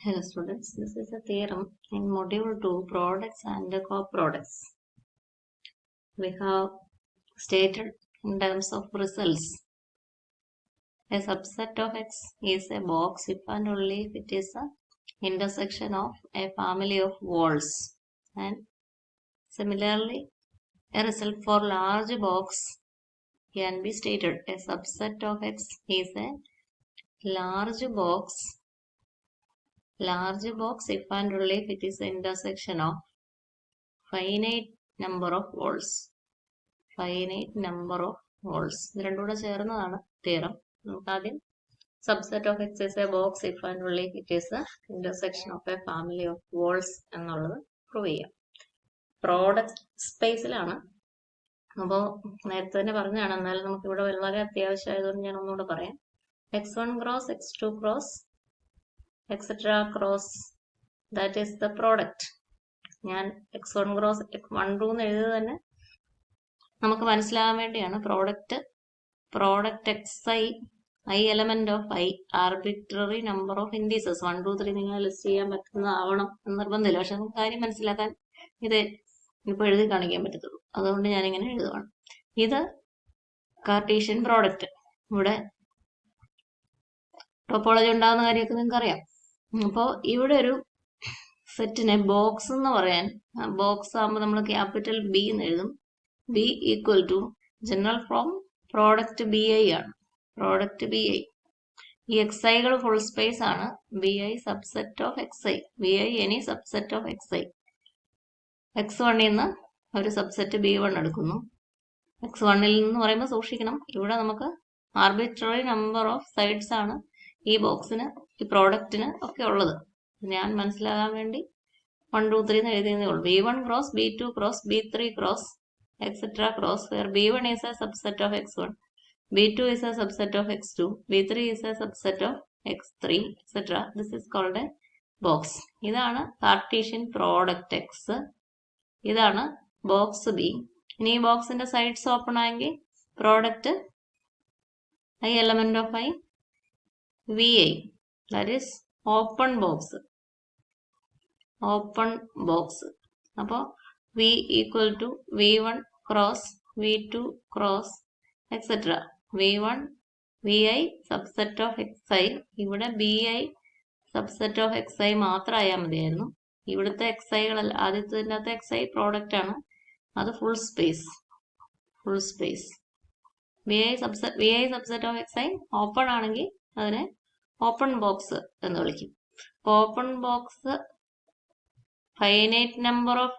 Hello students, this is a theorem in module 2 products and co-products. We have stated in terms of results. A subset of X is a box if and only if it is a intersection of a family of walls. And similarly, a result for large box can be stated. A subset of X is a large box if and only if it is the intersection of finite number of walls. ഇത് രണ്ടും കൂടെ ചേർന്നതാണ് theorem. നമുക്ക് ആദ്യം subset of X is a box if and only if it is the intersection of a family of walls എന്നുള്ളത് prove ചെയ്യാം. Product സ്പേസിലാണ്. അപ്പോൾ നേരത്തെ തന്നെ പറഞ്ഞതാണ്, എന്നാലും നമുക്ക് ഇവിടെ വളരെ അത്യാവശ്യമായതുകൊണ്ട് ഞാൻ ഒന്നുകൂടെ പറയാം. x1 cross x2 cross etc cross that is the product. ഞാൻ x1 cross x1 2 എന്ന് എഴുതുന്നത് തന്നെ നമുക്ക് മനസ്സിലാകാൻ വേണ്ടിയാണ്. Product I element of I arbitrary number of indices 1 2 3 നിങ്ങൾ ലിസ്റ്റ് ചെയ്യാൻ പറ്റുന്നതാവണം എന്ന് നിർബന്ധമില്ല. പക്ഷെ നമുക്ക് കാര്യം മനസ്സിലാക്കാൻ ഇത് ഇപ്പോൾ എഴുതി കാണിക്കാൻ പറ്റത്തുള്ളൂ. അതുകൊണ്ട് ഞാനിങ്ങനെ എഴുതുവാണ്. ഇത് കാർട്ടീഷ്യൻ പ്രോഡക്റ്റ്. ഇവിടെ ടോപ്പോളജി ഉണ്ടാകുന്ന കാര്യമൊക്കെ നിങ്ങൾക്ക് അറിയാം. അപ്പോൾ ഇവിടെ ഒരു സെറ്റിനെ ബോക്സ് എന്ന് പറയാൻ, ബോക്സ് ആകുമ്പോൾ നമ്മൾ ക്യാപിറ്റൽ ബി എന്ന് എഴുതും. B equal to general from product B I ആണ്. Product B I. ഈ എക്സ് ഐകൾ ഫുൾ സ്പേസ് ആണ്. B I subset of X I. B I any subset of X I. X വണ്ണിൽ നിന്ന് ഒരു സബ്സെറ്റ് ബി വൺ എടുക്കുന്നു. X വണ്ണിൽ നിന്ന് പറയുമ്പോൾ സൂക്ഷിക്കണം, ഇവിടെ നമുക്ക് ആർബിട്രറി നമ്പർ ഓഫ് സൈഡ്സ് ആണ് ഈ ബോക്സിന്, ഈ പ്രോഡക്റ്റിന് ഒക്കെ ഉള്ളത്. ഞാൻ മനസ്സിലാകാൻ വേണ്ടി 1 2 3 എന്ന് എഴുതിയതേ ഉള്ളൂ. b1 cross b2 cross b3 cross etc cross where b1 is a subset of x1, b2 is a subset of x2, b3 is a subset of x3 etc. This is called a box. ഇതാണ് Cartesian product X. ഇതാണ് box B. ഇനി ഈ ബോക്സിന്റെ sides open ആയെങ്കിൽ product I element of I V I, that is open box. അപ്പോൾ v equal to v1 cross v2 cross etcetera. v1 vi subset of X I. ഇവിടെ bi subset of X I മാത്രം ആയാൽ മതിയായിരുന്നു. ഇവിടുത്തെ X ഐകളല്ല, ആദ്യത്തിൻ്റെ അകത്ത് X I product ആണ്, അത് full space. vi subset of X I open ആണെങ്കിൽ അതിനെ ഓപ്പൺ ബോക്സ് എന്ന് വിളിക്കും. Open box finite number of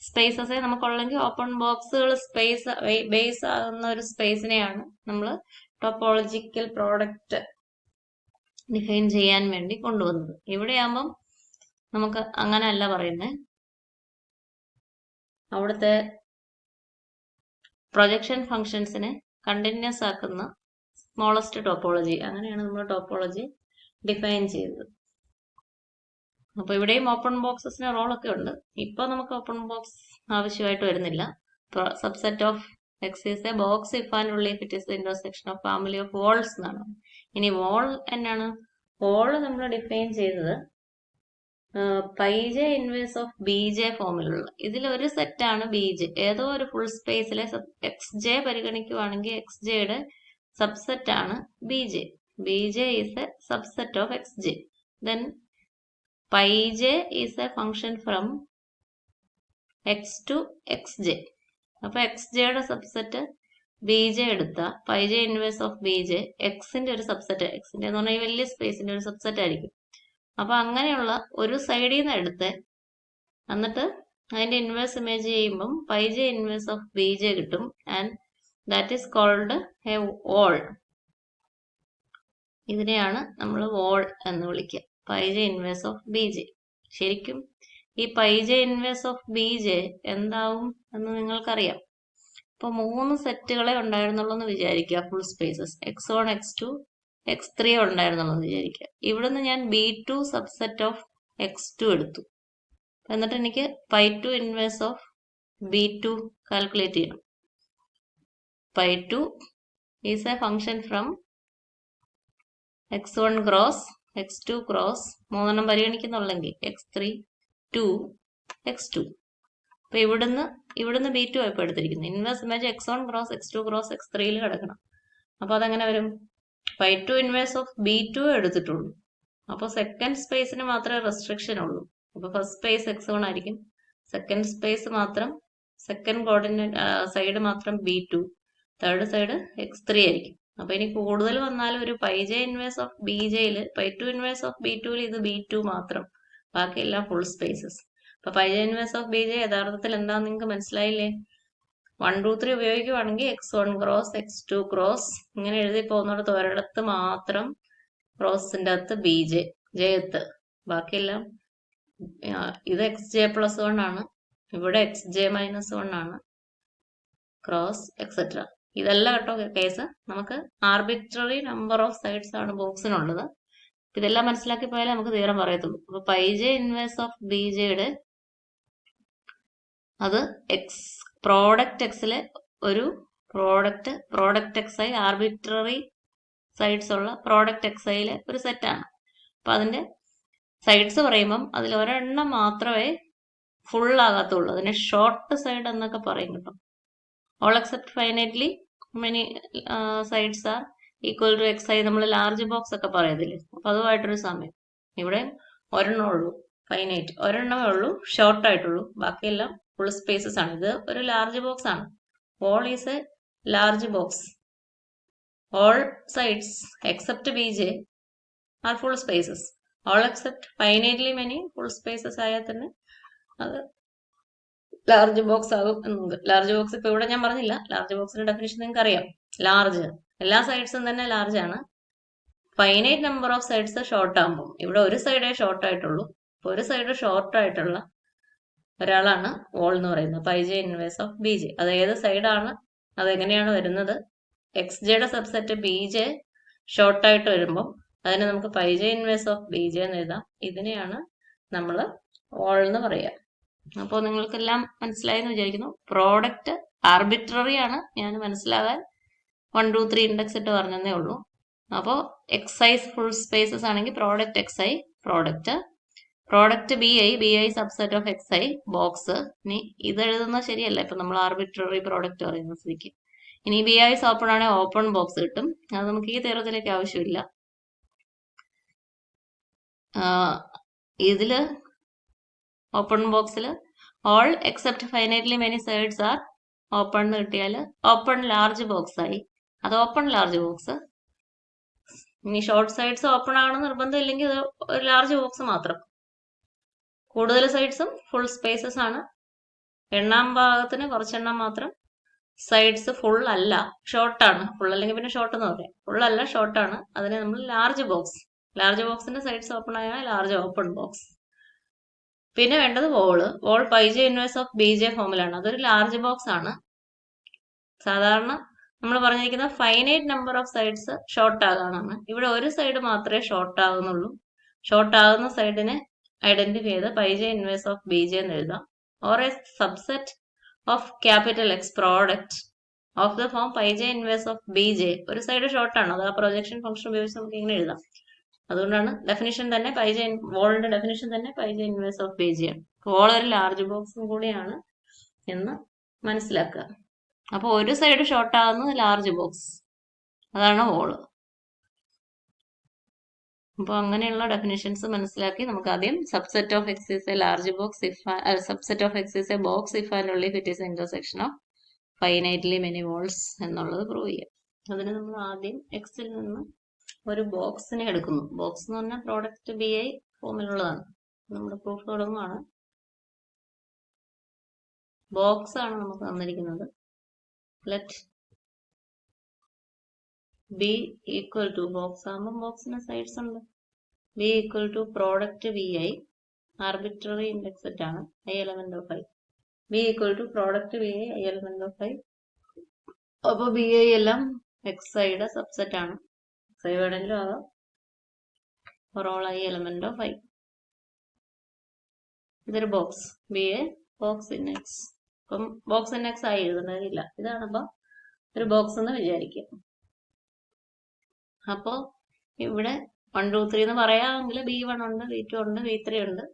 സ്പേസസേ നമുക്കുള്ളെങ്കിൽ ഓപ്പൺ ബോക്സുകൾ സ്പേസ് ബേസ് ആകുന്ന ഒരു സ്പേസിനെയാണ് നമ്മൾ ടോപ്പോളജിക്കൽ പ്രോഡക്റ്റ് ഡിഫൈൻ ചെയ്യാൻ വേണ്ടി കൊണ്ടുവന്നത്. ഇവിടെ ആകുമ്പം നമുക്ക് അങ്ങനെയല്ല പറയുന്നത്. അവിടുത്തെ പ്രൊജക്ഷൻ ഫങ്ഷൻസിനെ കണ്ടിന്യൂസ് ആക്കുന്ന സ്മോളസ്റ്റ് ടോപ്പോളജി, അങ്ങനെയാണ് നമ്മൾ ടോപ്പോളജി ഡിഫൈൻ ചെയ്തത്. അപ്പൊ ഇവിടെയും ഓപ്പൺ ബോക്സസിന് റോളൊക്കെ ഉണ്ട്. ഇപ്പൊ നമുക്ക് ഓപ്പൺ ബോക്സ് ആവശ്യമായിട്ട് വരുന്നില്ല. Subset of X is a box if and only if it is the intersection of family of walls എന്നാണ്. ഇനി വോൾ എന്നാണ്? വോൾ നമ്മൾ ഡിഫൈൻ ചെയ്തത് pi J inverse of B J ഫോമിലുള്ള. ഇതിലൊരു സെറ്റാണ് ബി ജെ. ഏതോ ഒരു ഫുൾ സ്പേസിലെ എക്സ് ജെ പരിഗണിക്കുവാണെങ്കിൽ എക്സ് ജെയുടെ സബ്സെറ്റ് ആണ് B J. B J is a subset of X J. Then pi j is a function from x to xj. അപ്പൊ xj യുടെ സബ്സെറ്റ് bj എടുത്ത pi j inverse of bj എക്സിന്റെ ഒരു subset, എക്സിന്റെ എന്ന് പറഞ്ഞാൽ ഈ വലിയ സ്പേസിന്റെ ഒരു സബ്സെറ്റ് ആയിരിക്കും. അപ്പൊ അങ്ങനെയുള്ള ഒരു സൈഡിൽ നിന്ന് എടുത്ത് എന്നിട്ട് അതിന്റെ ഇൻവേഴ്സ് ഇമേജ് ചെയ്യുമ്പം pi j inverse of bj കിട്ടും. And that is called a wall. ഇതിനെയാണ് നമ്മൾ വോൾ എന്ന് വിളിക്കുക. Pi J inverse of B J. ശരിക്കും ഈ pi J inverse of B J എന്താവും എന്ന് നിങ്ങൾക്കറിയാം. ഇപ്പൊ 3 സെറ്റുകളെ ഉണ്ടായിരുന്നുള്ളൂ എന്ന് വിചാരിക്കുക. Full spaces x1 x2 x3 ഉണ്ടായിരുന്നുള്ളൂ എന്ന് വിചാരിക്കുക. ഇവിടുന്ന് ഞാൻ b2 സബ്സെറ്റ് ഓഫ് x2 എടുത്തു. എന്നിട്ട് എനിക്ക് pi two inverse of b2 calculate ചെയ്യണം. π2 is a function from x1 cross x2 cross 3 പരിഗണിക്കുന്നുള്ളെങ്കിൽ x3 2 x2. അപ്പൊ ഇവിടുന്ന് b2 ആയിപ്പോ എടുത്തിരിക്കുന്നു. Inverse image x1 cross x2 cross x3 കിടക്കണം. അപ്പൊ അതെങ്ങനെ വരും? ϕ2 ഇൻവേഴ്സ് ഓഫ് b2 എടുത്തിട്ടുള്ളൂ. അപ്പൊ സെക്കൻഡ് സ്പേസിന് മാത്രമേ റെസ്ട്രിക്ഷൻ ഉള്ളൂ. അപ്പൊ ഫസ്റ്റ് സ്പേസ് x1 ആയിരിക്കും, സെക്കൻഡ് സ്പേസ് മാത്രം സെക്കൻഡ് കോർഡിനേറ്റ് സൈഡ് മാത്രം b2, തേർഡ് സൈഡ് x3 ആയിരിക്കും. അപ്പൊ ഇനി കൂടുതൽ വന്നാലും ഒരു ϕj ഇൻവേഴ്സ് ഓഫ് bjയില് ϕ2 ഇൻവേഴ്സ് ഓഫ് b2ല് ഇത് b2 മാത്രം, ബാക്കിയെല്ലാം ഫുൾ സ്പേസസ്. അപ്പൊ ϕj ഇൻവേഴ്സ് ഓഫ് bj യഥാർത്ഥത്തിൽ എന്താന്ന് നിങ്ങൾക്ക് മനസ്സിലായില്ലേ? 1 2 3 ഉപയോഗിക്കുവാണെങ്കിൽ x1 ക്രോസ് x2 ക്രോസ് ഇങ്ങനെ എഴുതി പോകുന്നിടത്ത് ഒരിടത്ത് മാത്രം ക്രോസിന്റെ അകത്ത് bj jത്ത്, ബാക്കിയെല്ലാം ഇത് xj+1 ആണ്, ഇവിടെ xj-1 ആണ്, ക്രോസ് എക്സെട്ര. ഇതല്ല കേട്ടോ കേസ്. നമുക്ക് ആർബിട്രറി നമ്പർ ഓഫ് സൈഡ്സ് ആണ് ബോക്സിനുള്ളത്. ഇതെല്ലാം മനസ്സിലാക്കി പോയാലേ നമുക്ക് തീരം പറയത്തുള്ളൂ. അപ്പൊ ϕj ഇൻവേഴ്സ് ഓഫ് bjയുടെ അത് പ്രോഡക്റ്റ് എക്സിലെ ഒരു പ്രോഡക്റ്റ് xi ആർബിട്രറി സൈഡ്സ് ഉള്ള പ്രോഡക്റ്റ് xiയിലെ ഒരു സെറ്റാണ്. അപ്പൊ അതിന്റെ സൈഡ്സ് പറയുമ്പം അതിൽ ഒരെണ്ണം മാത്രമേ ഫുൾ ആകാത്തുള്ളൂ. അതിനെ ഷോർട്ട് സൈഡ് എന്നൊക്കെ പറയും കേട്ടോ. All except finitely many sides are equal to xi നമ്മൾ ലാർജ് ബോക്സ് ഒക്കെ പറയത്തില്ലേ, അപ്പൊ അതുമായിട്ടൊരു സമയം. ഇവിടെ ഒരെണ്ണം ഉള്ളൂ ഫൈനൈറ്റ്, ഒരെണ്ണമേ ഉള്ളൂ ഷോർട്ട് ആയിട്ടുള്ളൂ, ബാക്കിയെല്ലാം ഫുൾ സ്പേസസ് ആണ്. ഇത് ഒരു ലാർജ് ബോക്സ് ആണ്. All is a large box. All sides except bj R full spaces. All except finitely many full spaces ആയാൽ തന്നെ അത് ലാർജ് ബോക്സ് ആകും എന്നുണ്ട്. ലാർജ് ബോക്സ് ഇപ്പൊ ഇവിടെ ഞാൻ പറഞ്ഞില്ല, ലാർജ് ബോക്സിന്റെ ഡെഫിനിഷൻ നിങ്ങൾക്ക് അറിയാം. ലാർജ്, എല്ലാ സൈഡ്സും തന്നെ ലാർജ് ആണ്. Finite number of sides short ആകുമ്പോൾ ഇവിടെ ഒരു സൈഡേ ഷോർട്ട് ആയിട്ടുള്ളൂ. അപ്പൊ ഒരു സൈഡ് ഷോർട്ട് ആയിട്ടുള്ള ഒരാളാണ് വോൾ എന്ന് പറയുന്നത്. ϕj inverse of bj. അത് ഏത് സൈഡാണ്, അതെങ്ങനെയാണ് വരുന്നത്? xjയുടെ സബ്സെറ്റ് bj ഷോർട്ട് ആയിട്ട് വരുമ്പോൾ അതിനെ നമുക്ക് ϕj ഇൻവേഴ്സ് ഓഫ് bj എന്ന് എഴുതാം. ഇതിനെയാണ് നമ്മൾ വോൾ എന്ന് പറയുക. അപ്പോൾ നിങ്ങൾക്കെല്ലാം മനസ്സിലായി എന്ന് വിചാരിക്കുന്നു. പ്രോഡക്റ്റ് ആർബിട്രറി ആണ്, ഞാൻ മനസ്സിലാകാൻ 1 2 3 ഇൻഡെക്സ് ഇട്ട് പറഞ്ഞതേ ഉള്ളൂ. അപ്പോൾ xi ഫുൾ സ്പേസസ് ആണെങ്കിൽ product xi product bi subset of xi box. ഇനി ഇത് എഴുതുന്നത് ശരിയല്ല, ഇപ്പൊ നമ്മൾ ആർബിട്രറി പ്രോഡക്റ്റ് പറയുന്ന സ്ഥിതിക്ക്. ഇനി bi ഓപ്പൺ ആണെങ്കിൽ ഓപ്പൺ ബോക്സ് കിട്ടും. അത് നമുക്ക് ഈ തീരത്തിലേക്ക് ആവശ്യമില്ല. ഇതില് ഓപ്പൺ ബോക്സിൽ all except finitely many sides are open എന്ന് കിട്ടിയാൽ ഓപ്പൺ ലാർജ് ബോക്സ് ആയി. അത് ഓപ്പൺ ലാർജ് ബോക്സ്. ഇനി ഷോർട്ട് സൈഡ്സ് ഓപ്പൺ ആണെന്ന് നിർബന്ധം ഇല്ലെങ്കിൽ ഇത് ഒരു ലാർജ് ബോക്സ് മാത്രം. കൂടുതൽ സൈഡ്സും ഫുൾ സ്പേസസ് ആണ്. എണ്ണാം ഭാഗത്തിന് കുറച്ചെണ്ണം മാത്രം സൈഡ്സ് ഫുൾ അല്ല, ഷോർട്ടാണ്. ഫുൾ അല്ലെങ്കിൽ പിന്നെ ഷോർട്ട് എന്ന് പറയാം. ഫുൾ അല്ല, ഷോർട്ടാണ്. അതിനെ നമ്മൾ ലാർജ് ബോക്സ്. ലാർജ് ബോക്സിന്റെ സൈഡ്സ് ഓപ്പൺ ആയാൽ ലാർജ് ഓപ്പൺ ബോക്സ്. പിന്നെ വേണ്ടത് wall ϕj inverse of bj ഫോമിലാണ്. അതൊരു ലാർജ് ബോക്സ് ആണ്. സാധാരണ നമ്മൾ പറഞ്ഞിരിക്കുന്ന finite number of sides short ആകാനാണ്. ഇവിടെ ഒരു സൈഡ് മാത്രമേ ഷോർട്ട് ആകുന്നുള്ളൂ. ഷോർട്ട് ആകുന്ന സൈഡിനെ ഐഡന്റിഫൈ ചെയ്ത് ϕj ഇൻവേഴ്സ് ഓഫ് bj എന്ന് എഴുതാം. Or A subset of capital X product of the form ϕj inverse of bj. ഒരു സൈഡ് ഷോർട്ട് ആണ്, അത് ആ പ്രൊജക്ഷൻ ഫംഗ്ഷൻ ഉപയോഗിച്ച് നമുക്ക് ഇങ്ങനെ എഴുതാം. അതുകൊണ്ടാണ് ഡെഫിനിഷൻ തന്നെ വോളിന്റെ ഡെഫിനിഷൻ തന്നെ ϕj ഇൻവേഴ്സ് ഓഫ് bj ആണ്. വോൾ ഒരു ലാർജ് ബോക്സും കൂടിയാണ് എന്ന് മനസ്സിലാക്കുക. അപ്പൊ ഒരു സൈഡ് ഷോർട്ട് ആകുന്നത് ലാർജ് ബോക്സ്, അതാണ് വോള്. അപ്പൊ അങ്ങനെയുള്ള ഡെഫിനിഷൻസ് മനസ്സിലാക്കി നമുക്ക് ആദ്യം subset of X is a large box subset of X is a box if and only if it is intersection of finitely many walls എന്നുള്ളത് പ്രൂവ് ചെയ്യാം. അതിന് നമ്മൾ ആദ്യം എക്സിൽ നിന്ന് ഒരു ബോക്സിനെ എടുക്കുന്നു. ബോക്സ് എന്ന് പറഞ്ഞാൽ പ്രോഡക്റ്റ് bi ഫോമിലുള്ളതാണ്. നമ്മുടെ പ്രൂഫ് തുടങ്ങുകയാണ്. ബോക്സ് ആണ് നമുക്ക് തന്നിരിക്കുന്നത്. Let B equal to, box ആകുമ്പോൾ ബോക്സിന് സൈഡ്സ് ഉണ്ട്. B equal to product bi arbitrary index set ആണ്, i element of i. B equal to product bi i element of i. അപ്പൊ bi എല്ലാം xiയുടെ സബ്സെറ്റ് ആണ്. xi വേണമെങ്കിലും ആകാം. For all i element of i. ഇതൊരു box, bi box in x. അപ്പം box in x ആയി എഴുതേണ്ടതില്ല. ഇതാണ് അപ്പൊ ഒരു ബോക്സ് എന്ന് വിചാരിക്കുക. അപ്പോ ഇവിടെ 1 2 3 എന്ന് പറയാമെങ്കിൽ B1 ഉണ്ട്, B2 ഉണ്ട്, B3 ഉണ്ട്.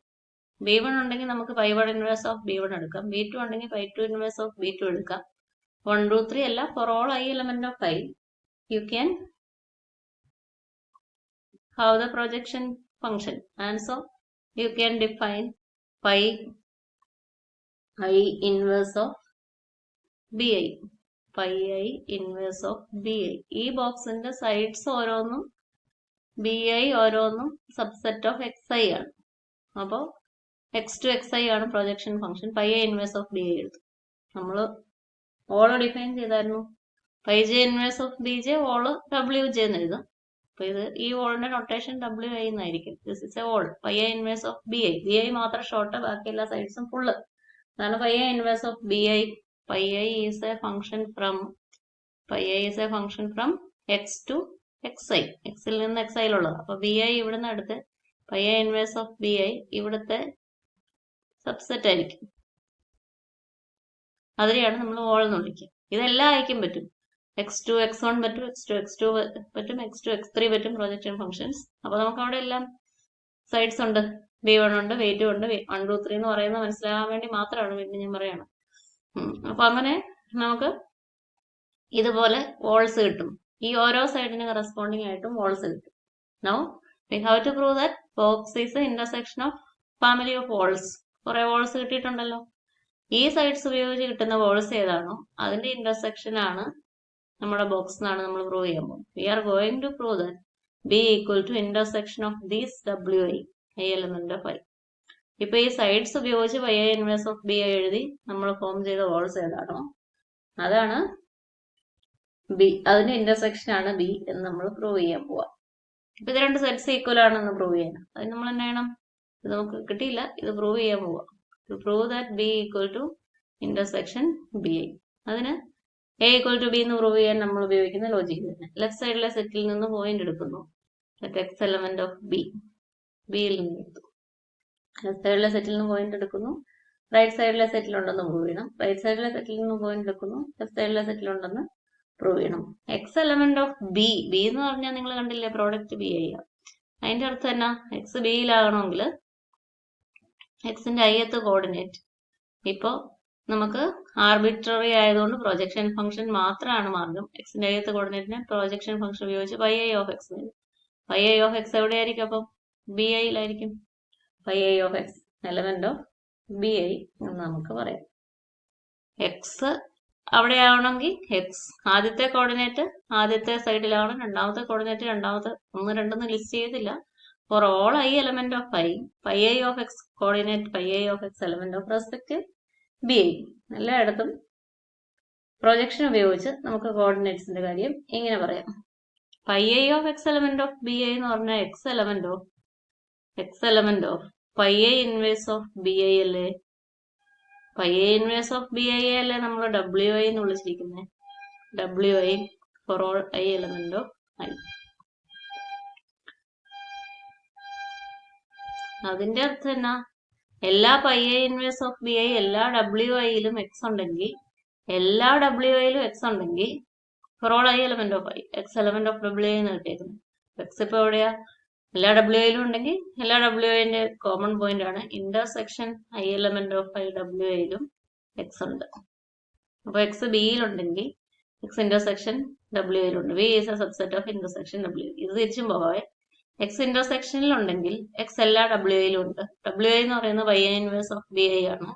B1 ഉണ്ടെങ്കിൽ നമുക്ക് π1 ഇൻവേഴ്സ് ഓഫ് B1 എടുക്കാം. B2 ഉണ്ടെങ്കിൽ π2 ഇൻവേഴ്സ് ഓഫ് B2 എടുക്കാം. 1 2 3 അല്ല, for all I element of I you can have the projection function, and so you can define π I inverse of BI, π I inverse of BI. ഈ ബോക്സിന്റെ sides ഓരോന്നും BI ഓരോന്നും subset of XI ആണ്. അപ്പോൾ x to xi ആണ് projection function. π I inverse of BI എടുത്തു. നമ്മൾ ഓള് ഡിഫൈൻ ചെയ്തായിരുന്നു. πj ഇൻവേഴ്സ് ഓഫ് BJ ഓള് WJ എന്ന് എഴുതാം. അപ്പൊ ഇത് ഈ ഓളിന്റെ നൊട്ടേഷൻ WI എന്നായിരിക്കും. This is a all π I inverse of BI. BI മാത്രം ഷോർട്ട്, ബാക്കി എല്ലാ സൈഡ്സും ഫുള്ള്. അതാണ് π I inverse of BI. π I is a function from x to xi. x ൽ നിന്ന് xi ലുള്ളത്. അപ്പൊ BI ഇവിടുന്ന് അടുത്ത് π I ഇൻവേഴ്സ് ഓഫ് BI ഇവിടുത്തെ സബ്സെറ്റ് ആയിരിക്കും. അതിനെയാണ് നമ്മൾ ഓൾ എന്ന് വിളിക്കുക. ഇതെല്ലാം അയക്കാൻ പറ്റും. x2 x1 പറ്റും, x2 x2 പറ്റും, x2 x3 പറ്റും പ്രൊജക്ഷൻ ഫംഗ്ഷൻസ്. അപ്പൊ നമുക്ക് അവിടെ എല്ലാം സൈഡ്സ് ഉണ്ട്. B1 ഉണ്ട്, B2 ഉണ്ട്, 1 2 3 എന്ന് പറയുന്നത് മനസ്സിലാകാൻ വേണ്ടി മാത്രമാണ് പിന്നെ ഞാൻ പറയണം. അപ്പൊ അങ്ങനെ നമുക്ക് ഇതുപോലെ വോൾസ് കിട്ടും. ഈ ഓരോ സൈഡിന് കറസ്പോണ്ടിങ് ആയിട്ടും വോൾസ് കിട്ടും. Now we have to prove that box is a intersection of family of walls. കുറെ വോൾസ് കിട്ടിയിട്ടുണ്ടല്ലോ. ഈ സൈഡ്സ് ഉപയോഗിച്ച് കിട്ടുന്ന വോൾസ് ഏതാണോ അതിന്റെ ഇന്റർസെക്ഷൻ ആണ് നമ്മുടെ ബോക്സ് എന്നാണ് നമ്മൾ പ്രൂവ് ചെയ്യാൻ പോകുന്നത്. We are going to prove that B equal to intersection of these WI, I element of I. ഇപ്പൊ ഈ സൈഡ്സ് ഉപയോഗിച്ച് π I ഇൻവേഴ്സ് ഓഫ് BI എഴുതി നമ്മൾ ഫോം ചെയ്ത വോൾസ് ഏതാണോ അതാണ് B. അതിന്റെ ഇന്റർസെക്ഷൻ ആണ് B എന്ന് നമ്മൾ പ്രൂവ് ചെയ്യാൻ പോവാം. ഇപ്പൊ ഇത് രണ്ട് സെറ്റ്സ് ഈക്വൽ ആണെന്ന് പ്രൂവ് ചെയ്യാൻ അത് നമ്മൾ என்ன ചെയ്യണം? ഇത് നമുക്ക് കിട്ടിയില്ല, ഇത് പ്രൂവ് ചെയ്യാൻ പോവാം. To prove that B equal to intersection BI. അതിന് A equal to B എന്ന് പ്രൂവ് ചെയ്യാൻ നമ്മൾ ഉപയോഗിക്കുന്ന ലോജിക് തന്നെ. ലെഫ്റ്റ് സൈഡിലെ സെറ്റിൽ നിന്ന് പോയിന്റ് എടുക്കുന്നു. x element of B. ബിയിൽ നിന്ന് എടുത്തു. ലെഫ്റ്റ് സൈഡിലെ സെറ്റിൽ നിന്ന് പോയിന്റ് എടുക്കുന്നു. റൈറ്റ് സൈഡിലെ സെറ്റിൽ ഉണ്ടെന്ന് പ്രൂവ് ചെയ്യണം. റൈറ്റ് സൈഡിലെ സെറ്റിൽ നിന്ന് പോയിന്റ് എടുക്കുന്നു. ലെഫ്റ്റ് സൈഡിലെ സെറ്റിൽ ഉണ്ടെന്ന് പ്രൂവ് ചെയ്യണം. x element of B. B എന്ന് പറഞ്ഞാൽ നിങ്ങൾ കണ്ടില്ലേ, പ്രോഡക്റ്റ് BI ആണ്. അതിന്റെ അർത്ഥം എന്നാ? x ബിയിലാകണമെങ്കിൽ എക്സിന്റെ ith കോർഡിനേറ്റ് ഇപ്പോ നമുക്ക് ആർബിട്രറി ആയതുകൊണ്ട് പ്രൊജക്ഷൻ ഫംഗ്ഷൻ മാത്രമാണ് മാർഗം. എക്സിന്റെ ith കോർഡിനേറ്റിനെ പ്രൊജക്ഷൻ ഫംഗ്ഷൻ ഉപയോഗിച്ച് π I of x നേടും. π I of x എവിടെയായിരിക്കും? അപ്പം BIയിലായിരിക്കും. π I of x element of BI എന്ന് നമുക്ക് പറയാം. എക്സ് അവിടെ ആവണമെങ്കിൽ എക്സ് ആദ്യത്തെ കോർഡിനേറ്റ് ആദ്യത്തെ സൈഡിലാവണം, രണ്ടാമത്തെ കോർഡിനേറ്റ് രണ്ടാമത്തെ, 1 2 ലിസ്റ്റ് ചെയ്തില്ല. For all I element of I, π I of x coordinate π I of x element of respective BI. എല്ലായിടത്തും പ്രൊജക്ഷൻ ഉപയോഗിച്ച് നമുക്ക് കോർഡിനേറ്റ്സിന്റെ കാര്യം ഇങ്ങനെ പറയാം. π I of x element of BI എന്ന് പറഞ്ഞാൽ x element of π I inverse of BI അല്ലേ? π I inverse of BI അല്ലേ നമ്മൾ WI എന്ന് വിളിച്ചിരിക്കുന്നത്. WI for all I element of I. അതിന്റെ അർത്ഥം എന്നാ? എല്ലാ π I ഇൻവേഴ്സ് ഓഫ് BI എല്ലാ WIയിലും x ഉണ്ടെങ്കിൽ, എല്ലാ WIയിലും x ഉണ്ടെങ്കിൽ for all I element of I, x element of WI എന്ന് കിട്ടിയേക്കുന്നത്. x ഇപ്പൊ എവിടെയാ? എല്ലാ WIയിലും ഉണ്ടെങ്കിൽ എല്ലാ WIന്റെ കോമൺ പോയിന്റ് ആണ്. Intersection I element of I WIയിലും x ഉണ്ട്. അപ്പൊ x ബിയിലുണ്ടെങ്കിൽ x ഇന്റർസെക്ഷൻ WIയിലുണ്ട്. B is a subset of intersection WI. ഇത് തിരിച്ചും പോകാവേ. എക്സ് ഇന്റർസെക്ഷനിൽ ഉണ്ടെങ്കിൽ എക്സ് എല്ലാ WIയിലും ഉണ്ട്. WI എന്ന് പറയുന്നത് π I ഇൻവേഴ്സ് ഓഫ് BI ആണ്.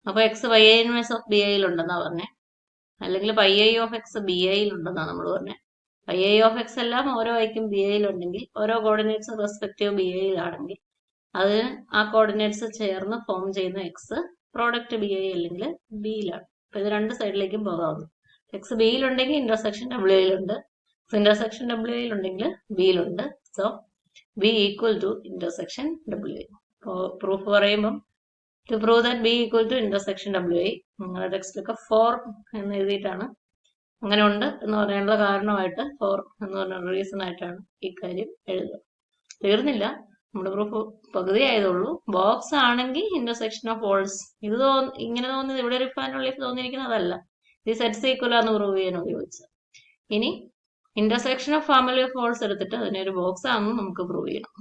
അപ്പൊ എക്സ് π I ഇൻവേഴ്സ് ഓഫ് BIയിൽ ഉണ്ടെന്നാ പറഞ്ഞേ. അല്ലെങ്കിൽ π I of x BIയിൽ ഉണ്ടെന്നാ നമ്മൾ പറഞ്ഞേ. π I of x എല്ലാം ഓരോ ഐക്കും BIയിൽ ഉണ്ടെങ്കിൽ, ഓരോ കോർഡിനേറ്റ്സ് റെസ്പെക്റ്റീവ് BIയിലാണെങ്കിൽ അതിന് ആ കോർഡിനേറ്റ്സ് ചേർന്ന് ഫോം ചെയ്യുന്ന എക്സ് പ്രോഡക്റ്റ് BI അല്ലെങ്കിൽ ബിയിലാണ്. അപ്പൊ ഇത് രണ്ട് സൈഡിലേക്കും പോകാവുന്നു. എക്സ് ബിയിലുണ്ടെങ്കിൽ ഇന്റർസെക്ഷൻ WIയിലുണ്ട്, ഇന്റർസെക്ഷൻ WIയിൽ ഉണ്ടെങ്കിൽ ബിയിലുണ്ട്. So B equal to intersection WI. Proof പറയുമ്പം to prove that B equal to intersection WI നിങ്ങളുടെ ടെക്സ്റ്റിലൊക്കെ 4 എന്ന് എഴുതിയിട്ടാണ്. അങ്ങനെ ഉണ്ട് എന്ന് പറയാനുള്ള കാരണമായിട്ട് 4 എന്ന് പറഞ്ഞ റീസൺ ആയിട്ടാണ് ഈ കാര്യം എഴുതുക. തീർന്നില്ല, നമ്മുടെ പ്രൂഫ് പകുതി ആയതുള്ളൂ. ബോക്സ് ആണെങ്കിൽ ഇന്റർസെക്ഷൻ ഓഫ് വോൾസ്. ഇത് ഇങ്ങനെ തോന്നിയത് ഇവിടെ ഒരു ഫാനുള്ള തോന്നിയിരിക്കുന്നത് അതല്ല. ഇത് സെറ്റ്സ് ഈക്വൽ ആണെന്ന് പ്രൂവ് ചെയ്യാൻ ഉപയോഗിച്ചത്. ഇനി intersection of family of walls എടുത്തിട്ട് അതിനെ ഒരു ബോക്സ് ആണെന്ന് നമുക്ക് പ്രൂവ് ചെയ്യണം.